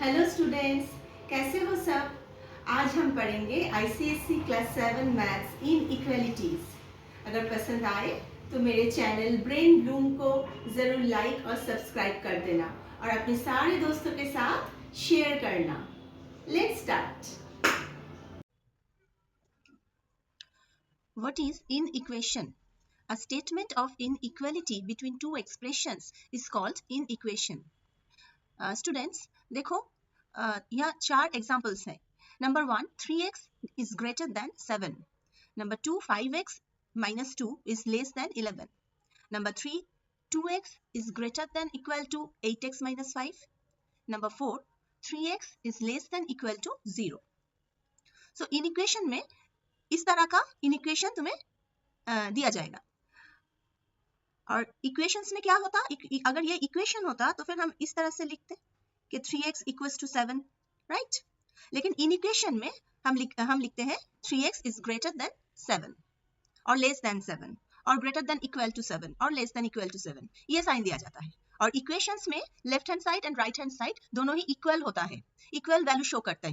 Hello students, कैसे हो सब। आज हम पढ़ेंगे आईसीएसई क्लास 7 मैथ्स इन इक्वलिटीज। अगर पसंद आए तो मेरे चैनल ब्रेन ब्लूम को ज़रूर लाइक और सब्सक्राइब कर देना और अपने सारे दोस्तों के साथ शेयर करना। Let's start. What is inequation? A statement of inequality between two expressions is called inequation. Students, देखो यहाँ चार examples हैं. Number 1, 3x is greater than 7. Number 2, 5x minus 2 is less than 11. Number 3, 2x is greater than equal to 8x minus 5. Number 4, 3x is less than equal to 0. So inequation में इस तरह का inequation तुम्हें दिया जाएगा. और equations में क्या होता, अगर ये इक्वेशन होता तो फिर हम इस तरह से लिखते कि 3x इक्वल्स टू 7, राइट. लेकिन इन इक्वेशन में हम लिखते हैं 3x इज ग्रेटर देन 7 और लेस देन 7 और ग्रेटर देन इक्वल टू 7 और लेस देन इक्वल टू 7, ये साइन दिया जाता है. और इक्वेशंस में left hand side and right hand side दोनों ही इक्वल होता है, इक्वल वैल्यू शो करते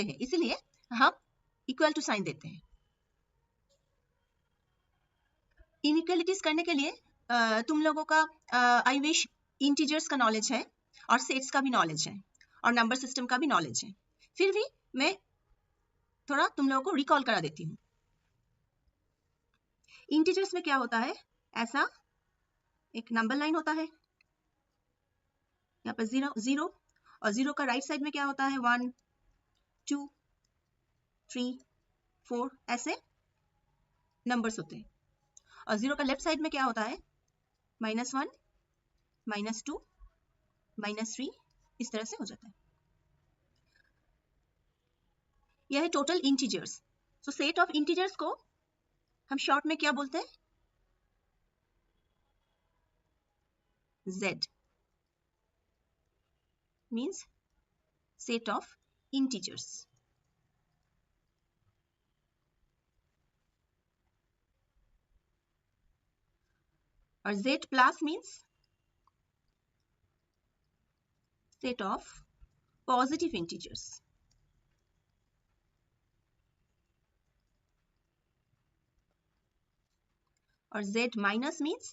हैं, इसीलिए हम इक्वल टू साइन देते हैं. इनइक्वालिटीज करने के लिए तुम लोगों का आई विश इंटीजर्स का नॉलेज है और सेट्स का भी नॉलेज है और नंबर सिस्टम का भी नॉलेज है. फिर भी मैं थोड़ा तुम लोगों को रिकॉल करा देती हूँ. इंटीजर्स में क्या होता है, ऐसा एक नंबर लाइन होता है, यहाँ पर जीरो और जीरो का राइट साइड में क्या होता है 1 2 3 4, ऐसे नंबर्स होते हैं. और जीरो का लेफ्ट साइड में क्या होता है -1 -2 -3, इस तरह से हो जाता है. यह है total integers. So set of integers को हम शॉर्ट में क्या बोलते हैं, Z means set of integers. और Z plus means set of positive integers. और Z minus means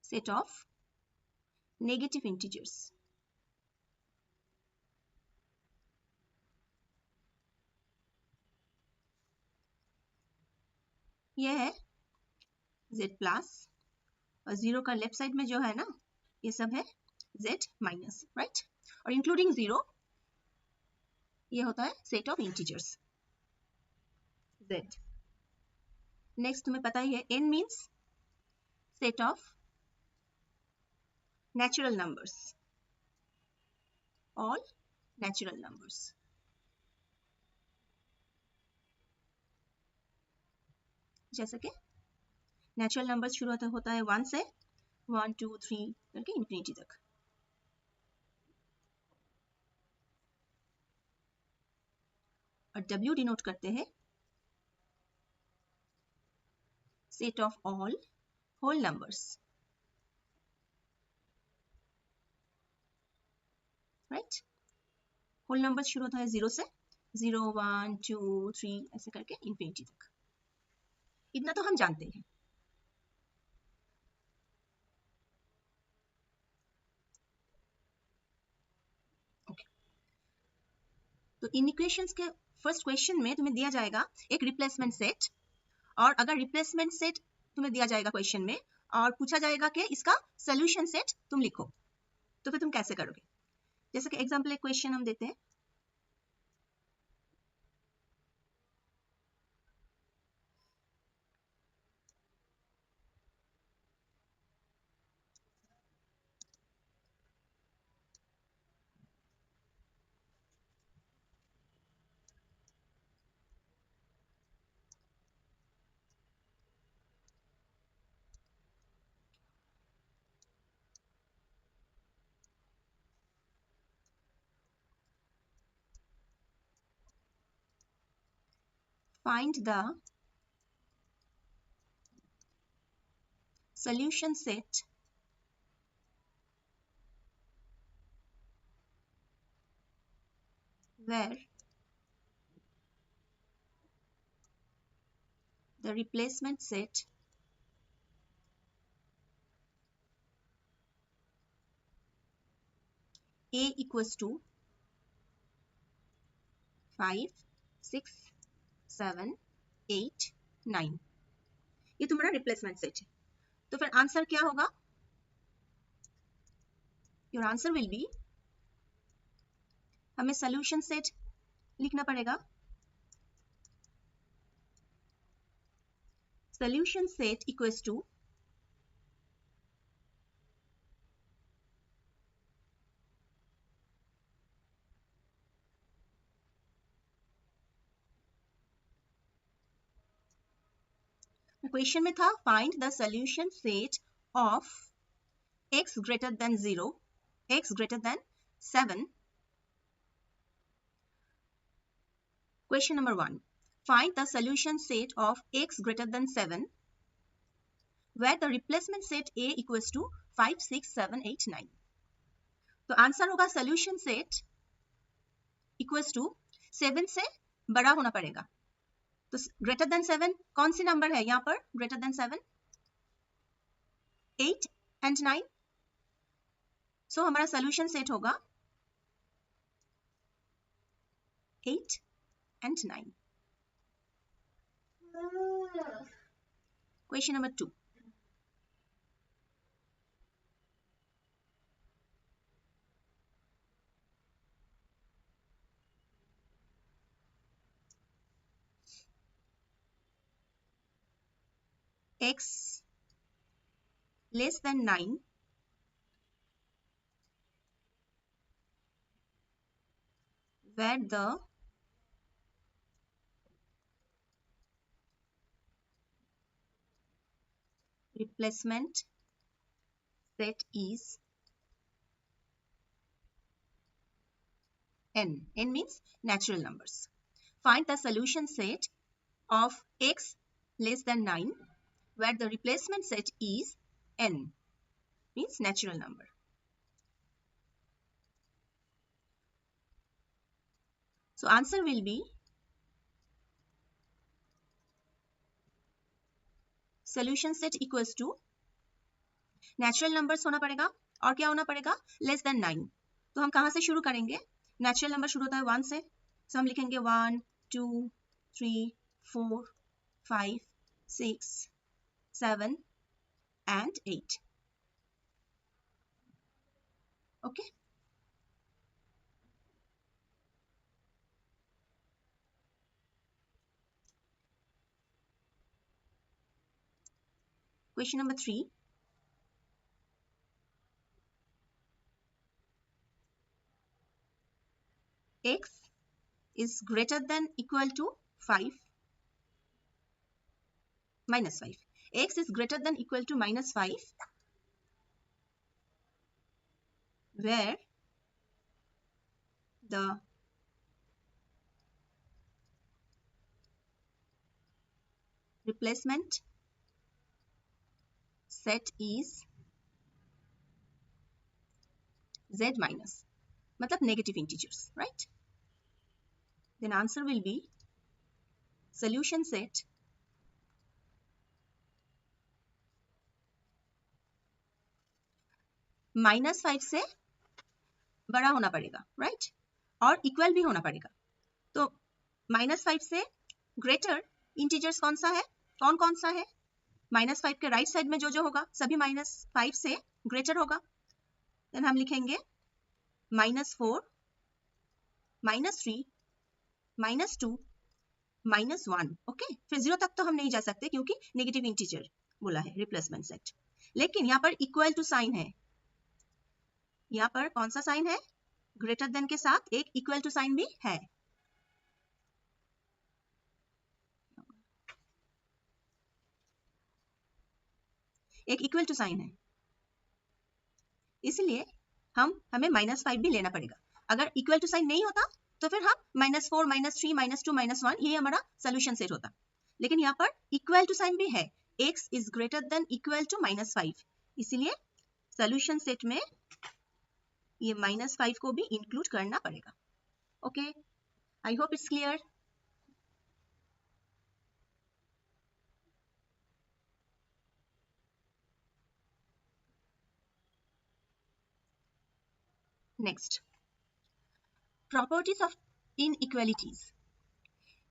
set of negative integers. यह है Z प्लस और जीरो का लेफ्ट साइड में जो है ना, ये सब है Z माइनस, राइट. और इंक्लूडिंग जीरो, ये होता है set of integers Z. Next तुम्हें पता ही है N means set of natural numbers, all natural numbers. जैसे कि नेचुरल नंबर्स शुरू होता है 1 से 1 2 3 करके इंफिनिटी तक. और W डिनोट करते हैं set of all whole numbers, right. Whole numbers शुरू होता है 0 से 0 1 2 3 ऐसे करके इंफिनिटी तक. इतना तो हम जानते हैं. ओके. तो इनइक्वेशंस के फर्स्ट क्वेश्चन में तुम्हें दिया जाएगा एक रिप्लेसमेंट सेट. और अगर रिप्लेसमेंट सेट तुम्हें दिया जाएगा क्वेश्चन में और पूछा जाएगा कि इसका सोल्यूशन सेट तुम लिखो, तो फिर तुम कैसे करोगे. जैसे कि एग्जांपल एक क्वेश्चन हम देते हैं. Find the solution set where the replacement set A equals to 5, 6, 7, 8, 9, ये तुम्हारा रिप्लेसमेंट सेट है। तो फिर आंसर क्या होगा? योर आंसर विल बी, हमें सोल्यूशन सेट लिखना पड़ेगा। Solution set equals to question में था find the solution set of x greater than 0, x greater than 7. Question number 1. Find the solution set of x greater than 7 where the replacement set A equals to 5, 6, 7, 8, 9. तो answer होगा solution set equals to 7 से बड़ा होना पड़ेगा। तो greater than 7 कौन सी number है यहाँ पर? greater than 7, 8 and 9. So हमारा solution set होगा 8 and 9. Question number 2. X less than 9 where the replacement set is n. n means natural numbers. Find the solution set of x less than 9 where the replacement set is n, means natural number. So answer will be solution set equals to natural numbers होना पड़ेगा और क्या होना पड़ेगा? less than 9. तो हम कहाँ से शुरू करेंगे? natural number शुरू होता है 1 से, so हम लिखेंगे 1, 2, 3, 4, 5, 6, 7 and 8. Okay. Question number 3. X is greater than equal to 5 minus 5. X is greater than equal to minus 5 where the replacement set is z minus, मतलब negative integers, right? Then answer will be solution set -5 से बड़ा होना पड़ेगा, right? और equal भी होना पड़ेगा। तो -5 से ग्रेटर इंटीजर्स कौन सा है? कौन कौन सा है? -5 के राइट साइड में जो होगा सभी -5 से ग्रेटर होगा। देन हम लिखेंगे -4, -3, -2, -1। ओके, फिर 0 तक तो हम नहीं जा सकते क्योंकि नेगेटिव इंटीजर बोला है रिप्लेसमेंट सेट। लेकिन यहाँ पर इक्वल टू साइन है, यहाँ पर कौन सा साइन है? ग्रेटर देन के साथ एक इक्वल टू साइन भी है। एक इक्वल टू साइन है, इसलिए हमें -5 भी लेना पड़ेगा। अगर इक्वल टू साइन नहीं होता तो फिर हम -4, -3, -2, -1 ये हमारा सोल्यूशन सेट होता। लेकिन यहाँ पर इक्वल टू साइन भी है, x is greater than equal to -5, इसीलिए सोल्यूशन सेट में ये -5 को भी इंक्लूड करना पड़ेगा। Okay I hope it's clear. Next, properties of inequalities.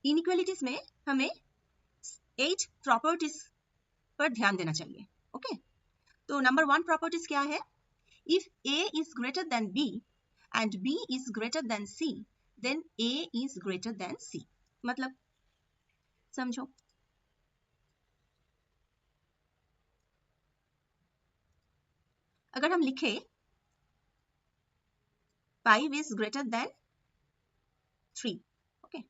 Inequalities में हमें 8 properties पर ध्यान देना चाहिए. ओके, तो नंबर 1 properties क्या है? If A is greater than B and B is greater than C, then A is greater than C. मतलब समझो. अगर हम लिखे 5 is greater than 3, okay,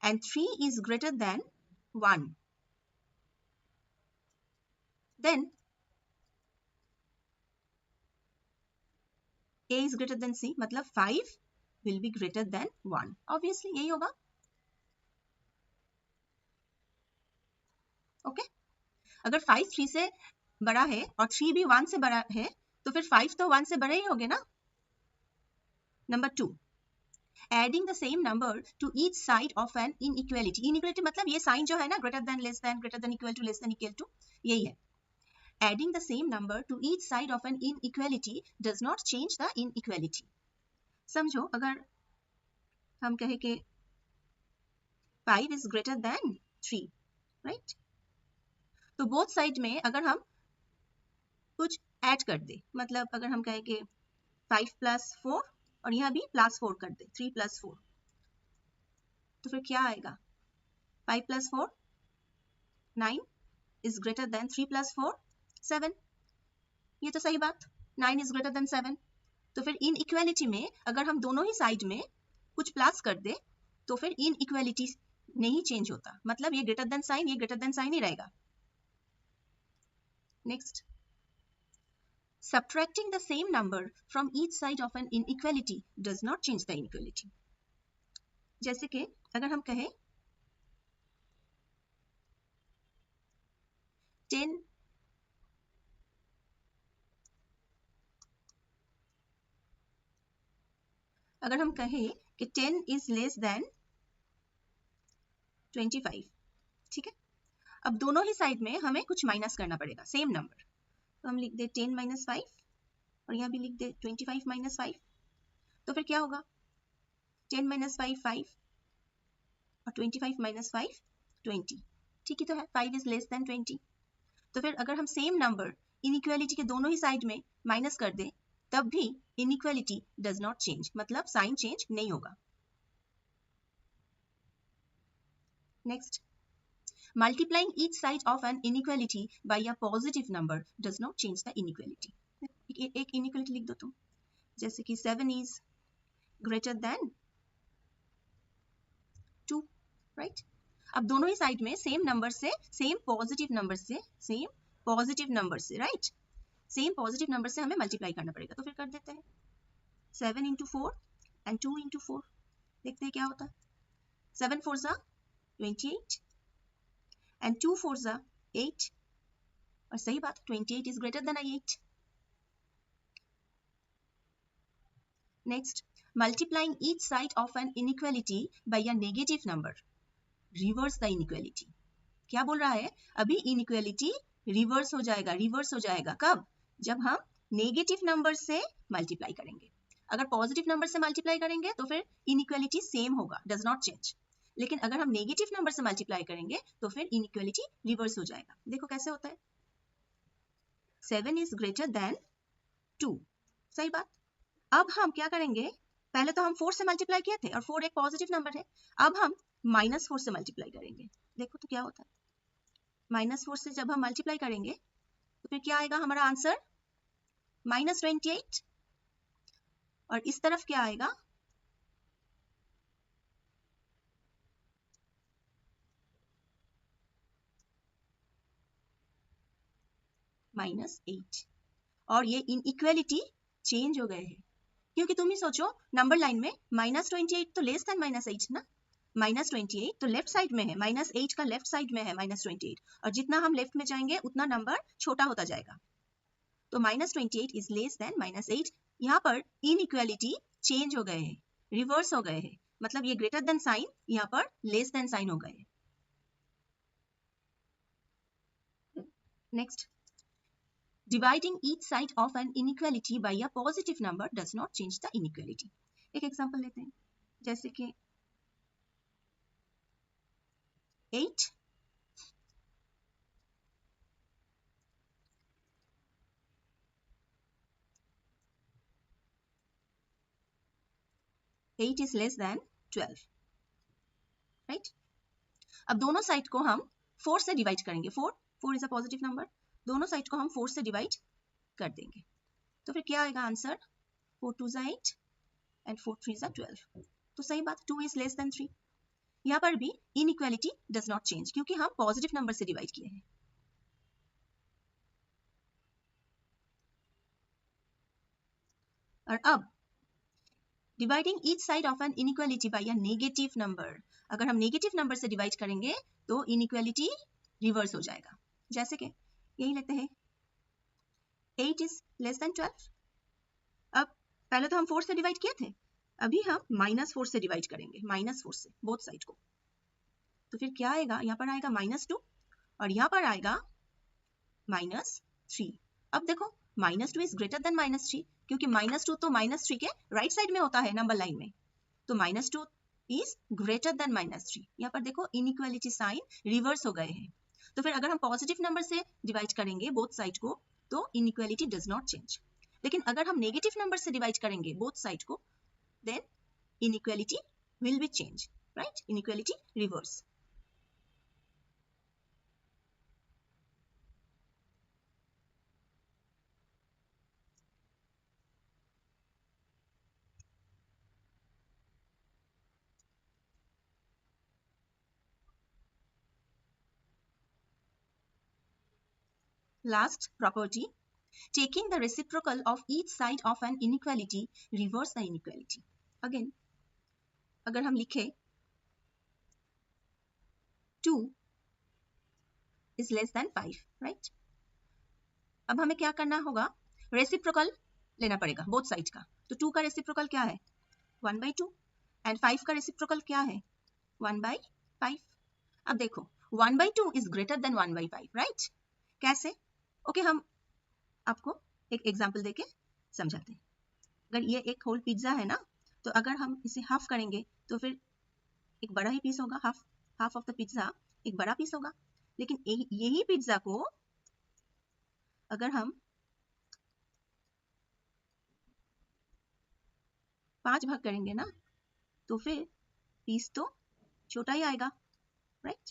and 3 is greater than 1, then A is greater than C, मतलब 5 will be greater than 1. Obviously यही होगा. Okay, अगर 5 3 से बड़ा है और 3 भी 1 से बड़ा है तो फिर 5 तो 1 से बड़े ही होंगे ना. Number 2, adding the same number to each side of an inequality. Inequality मतलब ये साइन जो है ना, greater than, less than, greater than, equal to, less than, equal to, यही है. Adding the same number to each side of an inequality does not change the inequality. समझो, अगर हम कहें कि 5 is greater than 3, right? तो both side में अगर हम कुछ ऐड कर दे, मतलब अगर हम कहें कि 5 plus 4 और यहाँ भी plus 4 कर दे, 3 plus 4, तो फिर क्या आएगा? 5 plus 4 9 is greater than 3 plus 4 7. ये तो सही बात, 9 is greater than 7. तो फिर इनइक्वालिटी में अगर हम दोनों ही साइड में कुछ प्लस कर दे तो फिर इनइक्वालिटी नहीं चेंज होता, मतलब ये ग्रेटर देन साइन, ये ग्रेटर देन साइन ही रहेगा. Next, subtracting the same number from each side of an inequality does not change the inequality. जैसे कि अगर हम कहें 10 अगर हम कहें कि 10 is less than 25, ठीक है. अब दोनों ही साइड में हमें कुछ माइनस करना पड़ेगा, सेम नंबर. तो हम लिख दे 10 minus 5 और यहाँ भी लिख दे 25 minus 5. तो फिर क्या होगा? 10 minus 5 5 और 25 minus 5 20. ठीक ही तो है, 5 is less than 20. तो फिर अगर हम सेम नंबर इनइक्वालिटी के दोनों ही साइड में माइनस कर दें तब भी इनइक्वालिटी डज नॉट चेंज, मतलब साइन चेंज नहीं होगा. Next, multiplying each side of an inequality by a positive number does not change the inequality. एक inequality लिख दो तुम, जैसे कि 7 is greater than 2, right? अब दोनों ही साइड में सेम नंबर से, सेम पॉजिटिव नंबर से, राइट, सेम पॉजिटिव नंबर से हमें मल्टीप्लाई करना पड़ेगा. तो फिर कर देते हैं 7 into 4 and 2 into 4. देखते हैं क्या होता है. 7 4s are 28 and 2 4s are 8. और सही बात, 28 is greater than 8. Next, multiplying each side of an inequality by a negative number reverse the inequality. क्या बोल रहा है? अभी इनइक्वालिटी रिवर्स हो जाएगा. कब? जब हम नेगेटिव नंबर से मल्टीप्लाई करेंगे. अगर पॉजिटिव नंबर से मल्टीप्लाई करेंगे तो फिर इनइक्वालिटी सेम होगा, डज नॉट चेंज. लेकिन अगर हम नेगेटिव नंबर से मल्टीप्लाई करेंगे तो फिर इनइक्वालिटी रिवर्स हो जाएगा. देखो कैसे होता है. 7 is greater than 2, सही बात. अब हम क्या करेंगे? पहले तो हम 4 से मल्टीप्लाई किए थे और 4 एक पॉजिटिव नंबर है. अब हम -4 से मल्टीप्लाई करेंगे. देखो तो क्या होता है. -4 से जब हम मल्टीप्लाई करेंगे तो फिर क्या आएगा हमारा आंसर? -28. और इस तरफ क्या आएगा? -8. और ये इनइक्वालिटी चेंज हो गए हैं, क्योंकि तुम ही सोचो, नंबर लाइन में -28 तो लेस देन -8 ना. -28 तो लेफ्ट साइड में है, -8 का लेफ्ट साइड में है -28, और जितना हम लेफ्ट में जाएंगे उतना नंबर छोटा होता जाएगा. तो -28 इज लेस देन -8. यहाँ पर इनइक्वालिटी चेंज हो गए हैं, रिवर्स हो गए हैं. मतलब ये ग्रेटर देन साइन यहाँ पर लेस देन साइन हो गए। Next, dividing each side of an inequality by a positive number does not change the inequality. एक एग्जांपल लेते हैं, जैसे कि 8 8 is less than 12, राइट? अब दोनों साइड को हम 4 से डिवाइड करेंगे। 4 इज अ पॉजिटिव नंबर, दोनों साइड को हम 4 से डिवाइड कर देंगे, तो फिर क्या आएगा आंसर? 4 2 is 8 and 4 3 is 12। तो सही बात, 2 is less than 3। यहाँ पर भी इनइक्वालिटी डज नॉट चेंज क्योंकि हम पॉजिटिव नंबर से डिवाइड किए हैं। और अब dividing each side of an inequality by a negative number, अगर हम नेगेटिव नंबर से डिवाइड करेंगे तो इनइक्वालिटी रिवर्स हो जाएगा। जैसे कि यही लेते हैं 8 is less than 12। अब पहले तो हम 4 से डिवाइड किए थे, अभी हम -4 से डिवाइड करेंगे, -4 से बोथ साइड को। तो फिर क्या आएगा? यहाँ पर आएगा -2 और यहाँ पर आएगा -3। अब देखो -2 इज ग्रेटर देन -3 क्योंकि -2 तो -3 के राइट साइड में होता है नंबर लाइन में, तो -2 इज ग्रेटर देन -3। यहाँ पर देखो इनइक्वालिटी साइन रिवर्स हो गए हैं। तो फिर अगर हम पॉजिटिव नंबर से डिवाइड करेंगे बोथ साइड को तो इनइक्वालिटी डज नॉट चेंज, लेकिन अगर हम नेगेटिव नंबर से डिवाइड करेंगे बोथ साइड को then inequality will be change, right? Inequality reverse. Last property, taking the reciprocal of each side of an inequality reverse the inequality. Again, अगर हम लिखे 2 is less than 5, right? अब हमें क्या करना होगा? रेसिप्रोकल लेना पड़ेगा बोथ साइड का। तो 2 का रेसिप्रोकल क्या है? 1/2 एंड 5 का रेसिप्रोकल क्या है? 1/5। अब देखो 1/2 is greater than 1/5, right? कैसे? ओके, हम आपको एक एग्जांपल देके समझाते हैं। अगर ये एक होल पिज्जा है ना, तो अगर हम इसे हाफ करेंगे तो फिर एक बड़ा ही पीस होगा, हाफ ऑफ द पिज्जा एक बड़ा पीस होगा। लेकिन यही पिज्जा को अगर हम 5 भाग करेंगे ना, तो फिर पीस तो छोटा ही आएगा, राइट?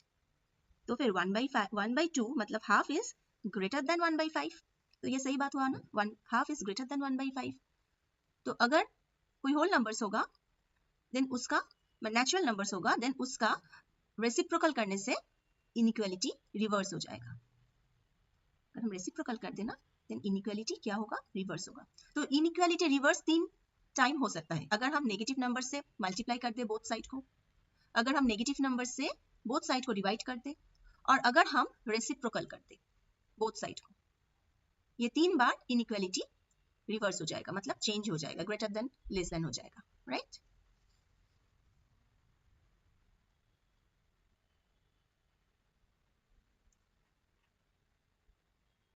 तो फिर 1/2 मतलब हाफ इज ग्रेटर देन 1/5। तो ये सही बात हुआ ना, हाफ इज ग्रेटर देन 1/5। तो अगर कोई होल नंबर्स होगा देन उसका नेचुरल नंबर्स होगा देन उसका रेसिप्रोकल करने से इनइक्वालिटी रिवर्स हो जाएगा। अगर हम रेसिप्रोकल कर देना देन इनइक्वालिटी क्या होगा? रिवर्स होगा। तो इनइक्वालिटी रिवर्स 3 टाइम हो सकता है। अगर हम नेगेटिव नंबर से मल्टीप्लाई कर दे बोथ साइड को, अगर हम नेगेटिव नंबर से बोथ साइड को डिवाइड कर दे, और अगर हम रेसिप्रोकल कर दे बोथ साइड को। ये 3 बार इनइक्वालिटी रिवर्स हो जाएगा, मतलब चेंज हो जाएगा, ग्रेटर देन लेस देन हो जाएगा, राइट?